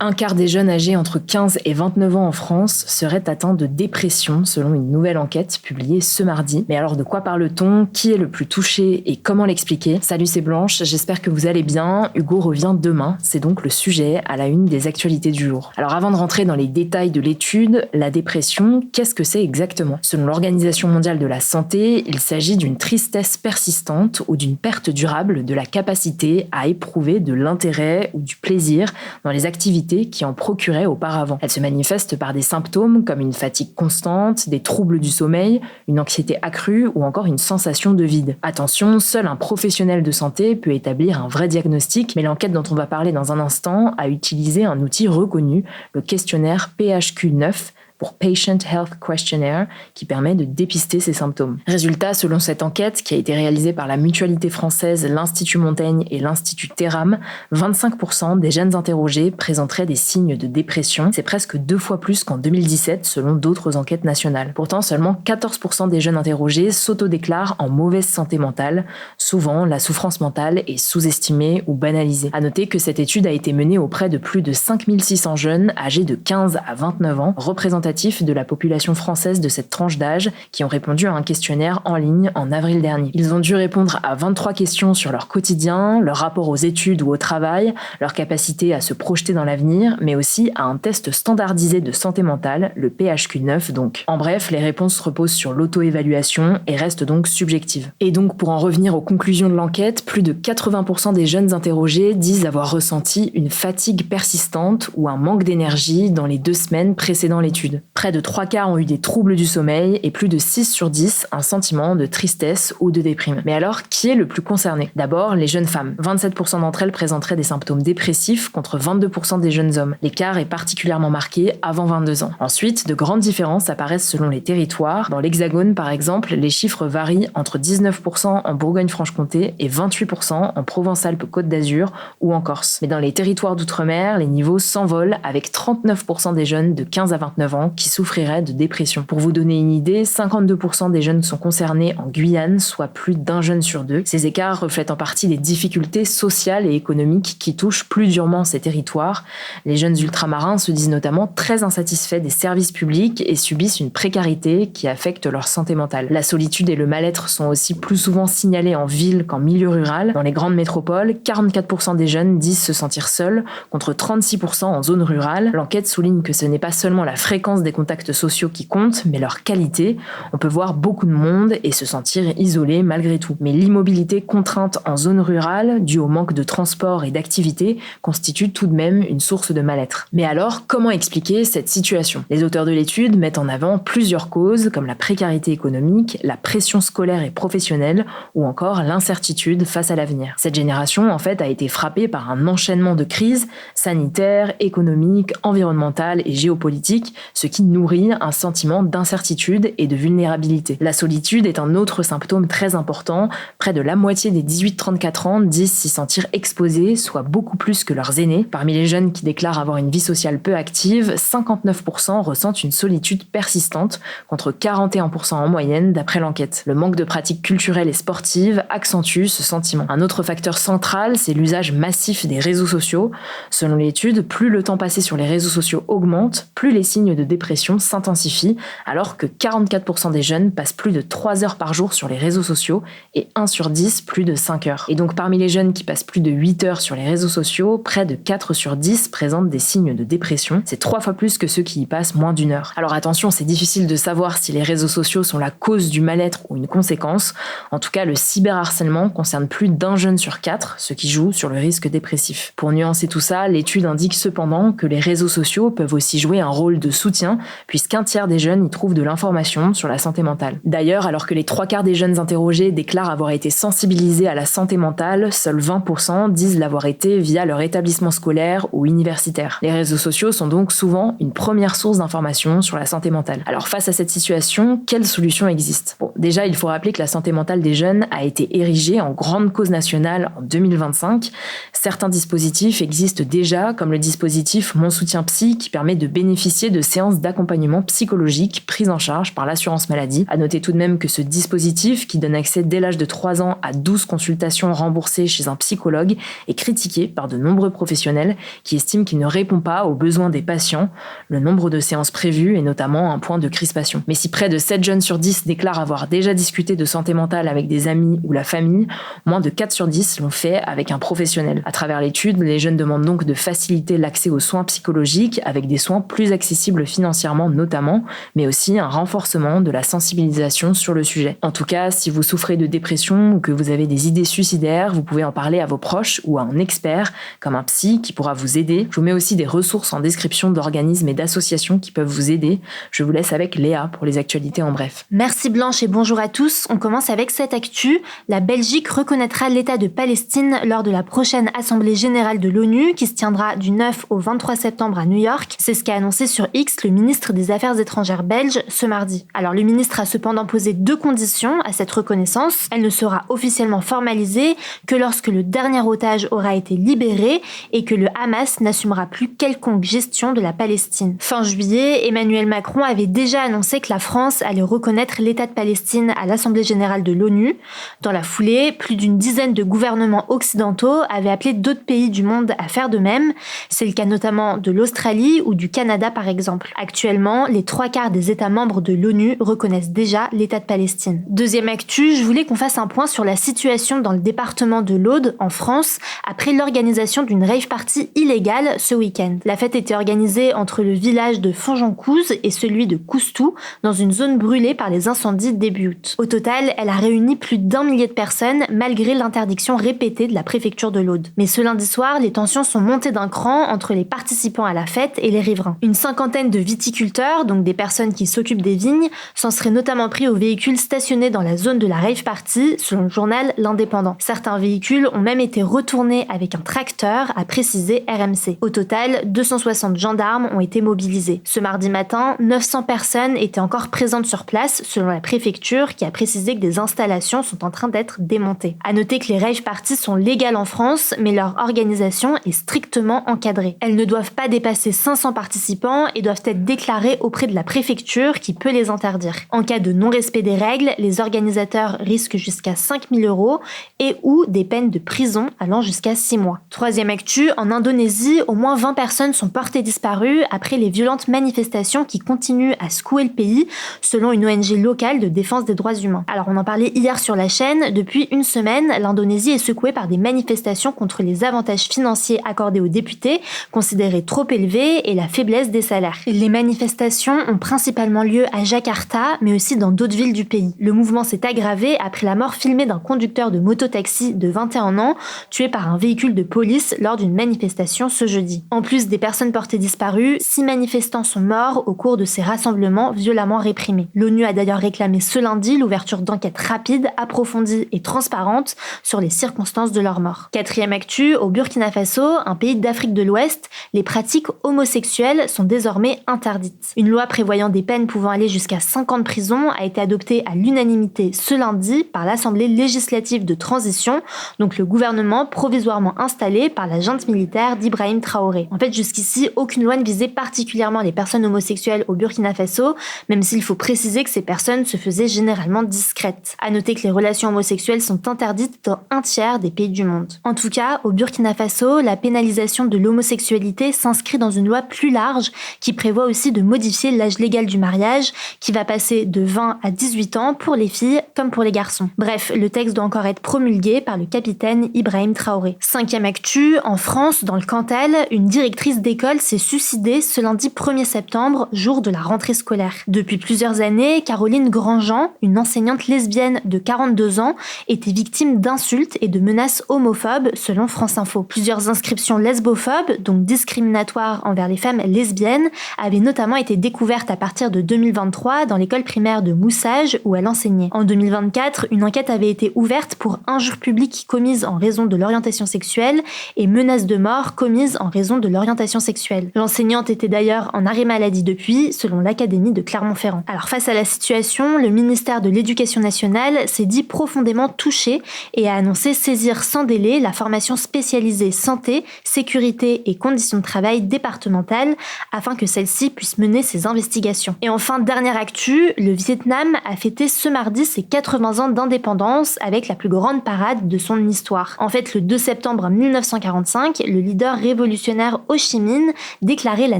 Un quart des jeunes âgés entre 15 et 29 ans en France seraient atteints de dépression selon une nouvelle enquête publiée ce mardi. Mais alors de quoi parle-t-on? Qui est le plus touché et comment l'expliquer? Salut, c'est Blanche, j'espère que vous allez bien. Hugo revient demain, c'est donc le sujet à la une des actualités du jour. Alors avant de rentrer dans les détails de l'étude, la dépression, qu'est-ce que c'est exactement? Selon l'Organisation mondiale de la santé, il s'agit d'une tristesse persistante ou d'une perte durable de la capacité à éprouver de l'intérêt ou du plaisir dans les activités qui en procuraient auparavant. Elle se manifeste par des symptômes comme une fatigue constante, des troubles du sommeil, une anxiété accrue ou encore une sensation de vide. Attention, seul un professionnel de santé peut établir un vrai diagnostic, mais l'enquête dont on va parler dans un instant a utilisé un outil reconnu, le questionnaire PHQ-9, pour Patient Health Questionnaire, qui permet de dépister ces symptômes. Résultat, selon cette enquête, qui a été réalisée par la Mutualité française, l'Institut Montaigne et l'Institut Theram, 25% des jeunes interrogés présenteraient des signes de dépression. C'est presque 2 fois plus qu'en 2017, selon d'autres enquêtes nationales. Pourtant, seulement 14% des jeunes interrogés s'autodéclarent en mauvaise santé mentale. Souvent, la souffrance mentale est sous-estimée ou banalisée. À noter que cette étude a été menée auprès de plus de 5600 jeunes âgés de 15 à 29 ans, représentés de la population française de cette tranche d'âge qui ont répondu à un questionnaire en ligne en avril dernier. Ils ont dû répondre à 23 questions sur leur quotidien, leur rapport aux études ou au travail, leur capacité à se projeter dans l'avenir, mais aussi à un test standardisé de santé mentale, le PHQ-9 donc. En bref, les réponses reposent sur l'auto-évaluation et restent donc subjectives. Et donc pour en revenir aux conclusions de l'enquête, plus de 80% des jeunes interrogés disent avoir ressenti une fatigue persistante ou un manque d'énergie dans les 2 semaines précédant l'étude. Près de 3 quarts ont eu des troubles du sommeil et plus de 6 sur 10 un sentiment de tristesse ou de déprime. Mais alors, qui est le plus concerné? D'abord, les jeunes femmes. 27% d'entre elles présenteraient des symptômes dépressifs contre 22% des jeunes hommes. L'écart est particulièrement marqué avant 22 ans. Ensuite, de grandes différences apparaissent selon les territoires. Dans l'Hexagone, par exemple, les chiffres varient entre 19% en Bourgogne-Franche-Comté et 28% en Provence-Alpes-Côte d'Azur ou en Corse. Mais dans les territoires d'outre-mer, les niveaux s'envolent avec 39% des jeunes de 15 à 29 ans qui souffriraient de dépression. Pour vous donner une idée, 52% des jeunes sont concernés en Guyane, soit plus d'1 jeune sur 2. Ces écarts reflètent en partie les difficultés sociales et économiques qui touchent plus durement ces territoires. Les jeunes ultramarins se disent notamment très insatisfaits des services publics et subissent une précarité qui affecte leur santé mentale. La solitude et le mal-être sont aussi plus souvent signalés en ville qu'en milieu rural. Dans les grandes métropoles, 44% des jeunes disent se sentir seuls, contre 36% en zone rurale. L'enquête souligne que ce n'est pas seulement la fréquence des contacts sociaux qui comptent, mais leur qualité. On peut voir beaucoup de monde et se sentir isolé malgré tout. Mais l'immobilité contrainte en zone rurale, due au manque de transport et d'activité, constitue tout de même une source de mal-être. Mais alors, comment expliquer cette situation? Les auteurs de l'étude mettent en avant plusieurs causes, comme la précarité économique, la pression scolaire et professionnelle, ou encore l'incertitude face à l'avenir. Cette génération, en fait, a été frappée par un enchaînement de crises sanitaires, économiques, environnementales et géopolitiques, ce qui nourrit un sentiment d'incertitude et de vulnérabilité. La solitude est un autre symptôme très important. Près de la moitié des 18-34 ans disent s'y sentir exposés, soit beaucoup plus que leurs aînés. Parmi les jeunes qui déclarent avoir une vie sociale peu active, 59% ressentent une solitude persistante, contre 41% en moyenne d'après l'enquête. Le manque de pratiques culturelles et sportives accentue ce sentiment. Un autre facteur central, c'est l'usage massif des réseaux sociaux. Selon l'étude, plus le temps passé sur les réseaux sociaux augmente, plus les signes de dépression s'intensifie, alors que 44% des jeunes passent plus de 3 heures par jour sur les réseaux sociaux et 1 sur 10 plus de 5 heures. Et donc parmi les jeunes qui passent plus de 8 heures sur les réseaux sociaux, près de 4 sur 10 présentent des signes de dépression. C'est 3 fois plus que ceux qui y passent moins d'1 heure. Alors attention, c'est difficile de savoir si les réseaux sociaux sont la cause du mal-être ou une conséquence. En tout cas, le cyberharcèlement concerne plus d'1 jeune sur 4, ce qui joue sur le risque dépressif. Pour nuancer tout ça, l'étude indique cependant que les réseaux sociaux peuvent aussi jouer un rôle de soutien, puisqu'un tiers des jeunes y trouvent de l'information sur la santé mentale. D'ailleurs, alors que les 3 quarts des jeunes interrogés déclarent avoir été sensibilisés à la santé mentale, seuls 20% disent l'avoir été via leur établissement scolaire ou universitaire. Les réseaux sociaux sont donc souvent une première source d'information sur la santé mentale. Alors face à cette situation, quelles solutions existent? Bon, déjà, il faut rappeler que la santé mentale des jeunes a été érigée en grande cause nationale en 2025. Certains dispositifs existent déjà, comme le dispositif Mon Soutien Psy, qui permet de bénéficier de séances séances d'accompagnement psychologique prises en charge par l'assurance maladie. À noter tout de même que ce dispositif, qui donne accès dès l'âge de 3 ans à 12 consultations remboursées chez un psychologue, est critiqué par de nombreux professionnels qui estiment qu'il ne répond pas aux besoins des patients. Le nombre de séances prévues est notamment un point de crispation. Mais si près de 7 jeunes sur 10 déclarent avoir déjà discuté de santé mentale avec des amis ou la famille, moins de 4 sur 10 l'ont fait avec un professionnel. À travers l'étude, les jeunes demandent donc de faciliter l'accès aux soins psychologiques avec des soins plus accessibles financièrement notamment, mais aussi un renforcement de la sensibilisation sur le sujet. En tout cas, si vous souffrez de dépression ou que vous avez des idées suicidaires, vous pouvez en parler à vos proches ou à un expert, comme un psy qui pourra vous aider. Je vous mets aussi des ressources en description d'organismes et d'associations qui peuvent vous aider. Je vous laisse avec Léa pour les actualités en bref. Merci Blanche et bonjour à tous. On commence avec cette actu. La Belgique reconnaîtra l'État de Palestine lors de la prochaine Assemblée générale de l'ONU qui se tiendra du 9 au 23 septembre à New York. C'est ce qu'a annoncé sur X le ministre des Affaires étrangères belge ce mardi. Alors le ministre a cependant posé 2 conditions à cette reconnaissance. Elle ne sera officiellement formalisée que lorsque le dernier otage aura été libéré et que le Hamas n'assumera plus quelconque gestion de la Palestine. Fin juillet, Emmanuel Macron avait déjà annoncé que la France allait reconnaître l'État de Palestine à l'Assemblée générale de l'ONU. Dans la foulée, plus d'une dizaine de gouvernements occidentaux avaient appelé d'autres pays du monde à faire de même. C'est le cas notamment de l'Australie ou du Canada par exemple. Actuellement, les 3/4 des États membres de l'ONU reconnaissent déjà l'État de Palestine. Deuxième actu, je voulais qu'on fasse un point sur la situation dans le département de l'Aude, en France, après l'organisation d'une rave party illégale ce week-end. La fête était organisée entre le village de Fongencouze et celui de Coustou, dans une zone brûlée par les incendies début août. Au total, elle a réuni plus d'1 millier de personnes, malgré l'interdiction répétée de la préfecture de l'Aude. Mais ce lundi soir, les tensions sont montées d'un cran entre les participants à la fête et les riverains. Une 50aine de viticulteurs, donc des personnes qui s'occupent des vignes, s'en seraient notamment pris aux véhicules stationnés dans la zone de la rave party, selon le journal L'Indépendant. Certains véhicules ont même été retournés avec un tracteur, a précisé RMC. Au total, 260 gendarmes ont été mobilisés. Ce mardi matin, 900 personnes étaient encore présentes sur place, selon la préfecture, qui a précisé que des installations sont en train d'être démontées. À noter que les rave parties sont légales en France, mais leur organisation est strictement encadrée. Elles ne doivent pas dépasser 500 participants et doivent être déclarées auprès de la préfecture qui peut les interdire. En cas de non-respect des règles, les organisateurs risquent jusqu'à 5 000 € et ou des peines de prison allant jusqu'à 6 mois. Troisième actu, en Indonésie, au moins 20 personnes sont portées disparues après les violentes manifestations qui continuent à secouer le pays, selon une ONG locale de défense des droits humains. Alors on en parlait hier sur la chaîne, depuis une semaine, l'Indonésie est secouée par des manifestations contre les avantages financiers accordés aux députés, considérés trop élevés, et la faiblesse des salaires. Les manifestations ont principalement lieu à Jakarta, mais aussi dans d'autres villes du pays. Le mouvement s'est aggravé après la mort filmée d'un conducteur de mototaxi de 21 ans, tué par un véhicule de police lors d'une manifestation ce jeudi. En plus des personnes portées disparues, 6 manifestants sont morts au cours de ces rassemblements violemment réprimés. L'ONU a d'ailleurs réclamé ce lundi l'ouverture d'enquêtes rapides, approfondies et transparentes sur les circonstances de leur mort. Quatrième actu, au Burkina Faso, un pays d'Afrique de l'Ouest, les pratiques homosexuelles sont désormais interdites. Une loi prévoyant des peines pouvant aller jusqu'à 5 ans de prison a été adoptée à l'unanimité ce lundi par l'Assemblée législative de transition, donc le gouvernement provisoirement installé par la junte militaire d'Ibrahim Traoré. En fait, jusqu'ici, aucune loi ne visait particulièrement les personnes homosexuelles au Burkina Faso, même s'il faut préciser que ces personnes se faisaient généralement discrètes. À noter que les relations homosexuelles sont interdites dans 1/3 des pays du monde. En tout cas, au Burkina Faso, la pénalisation de l'homosexualité s'inscrit dans une loi plus large qui prévoit aussi de modifier l'âge légal du mariage, qui va passer de 20 à 18 ans pour les filles comme pour les garçons. Bref, le texte doit encore être promulgué par le capitaine Ibrahim Traoré. Cinquième actu, en France, dans le Cantal, une directrice d'école s'est suicidée ce lundi 1er septembre, jour de la rentrée scolaire. Depuis plusieurs années, Caroline Grandjean, une enseignante lesbienne de 42 ans, était victime d'insultes et de menaces homophobes selon France Info. Plusieurs inscriptions lesbophobes, donc discriminatoires envers les femmes lesbiennes, avaient notamment été découvertes à partir de 2023 dans l'école primaire de Moussage où elle enseignait. En 2024, une enquête avait été ouverte pour injures publiques commises en raison de l'orientation sexuelle et menaces de mort commises en raison de l'orientation sexuelle. L'enseignante était d'ailleurs en arrêt maladie depuis, selon l'Académie de Clermont-Ferrand. Alors face à la situation, le ministère de l'Éducation nationale s'est dit profondément touché et a annoncé saisir sans délai la formation spécialisée santé, sécurité et conditions de travail départementale afin que celle-ci celle-ci puisse mener ses investigations. Et enfin, dernière actu, le Vietnam a fêté ce mardi ses 80 ans d'indépendance avec la plus grande parade de son histoire. En fait, le 2 septembre 1945, le leader révolutionnaire Ho Chi Minh déclarait la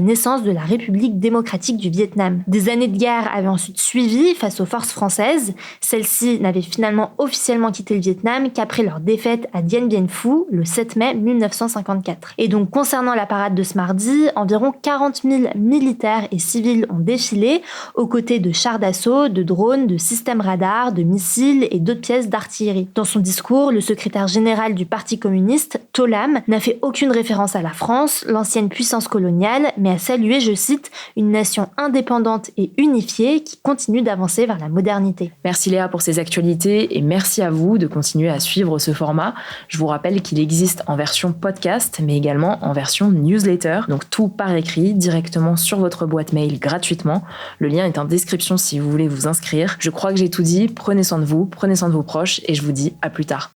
naissance de la République démocratique du Vietnam. Des années de guerre avaient ensuite suivi face aux forces françaises. Celles-ci n'avaient finalement officiellement quitté le Vietnam qu'après leur défaite à Dien Bien Phu le 7 mai 1954. Et donc, concernant la parade de ce mardi, environ 40 000 militaires et civils ont défilé aux côtés de chars d'assaut, de drones, de systèmes radars, de missiles et d'autres pièces d'artillerie. Dans son discours, le secrétaire général du Parti communiste, To Lam, n'a fait aucune référence à la France, l'ancienne puissance coloniale, mais a salué, je cite, une nation indépendante et unifiée qui continue d'avancer vers la modernité. Merci Léa pour ces actualités et merci à vous de continuer à suivre ce format. Je vous rappelle qu'il existe en version podcast, mais également en version newsletter, donc tout par écrit directement sur votre boîte mail gratuitement. Le lien est en description si vous voulez vous inscrire. Je crois que j'ai tout dit. Prenez soin de vous, prenez soin de vos proches et je vous dis à plus tard.